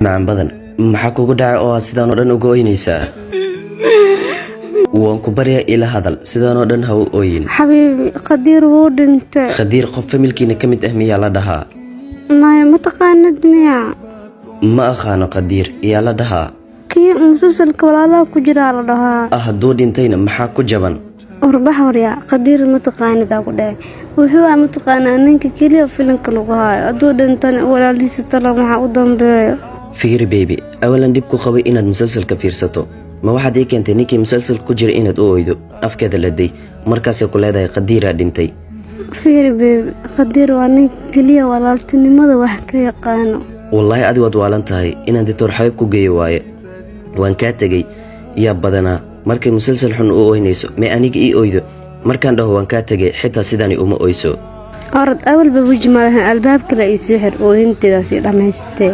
macaan badan maxaa kugu dhacay oo sidaan oo dhan uga ooynaysaa waan ku baryaa ila hadal sidaan oo dhan ha u ooyin حبيبي قدير وودنت khadiir qof familkiina ka mid ah miyaa la dhahaa ما متقاند ميا ma aqaano khadiir yaa la dhahaa كي مسلسل كولالا كجرا لها hadduu dhintayna maxaa ku jaban وربح وريا قدير متقاند أقول ده وهو متقانا إنك كليه فيلم كلوها أدو دنتن ولا ليس ترى مع أدم به fiiri baby awalan dhib ku qabay inaad musalsalka fiirsato ma waxaad ii keentay ninkii musalsal ku jira inaad u oydo afkeeda laday markaasay ku leedahay khadiiraa dhintay فيري بيبي قدير وانك كليه ولا التنمذ وحكي قانو wallaahi adi waad waalan tahay inaan ditoor xabiib ku geeyo waaye waan kaa tegey yaa badanaa markay musalsal xun u oynayso may aniga ii oydo markaan dhaho waan kaa tegey xitaa sidaani uma oyso أرد أول بوجه مالها الباب كلا يسحر وانت داسي لما يستي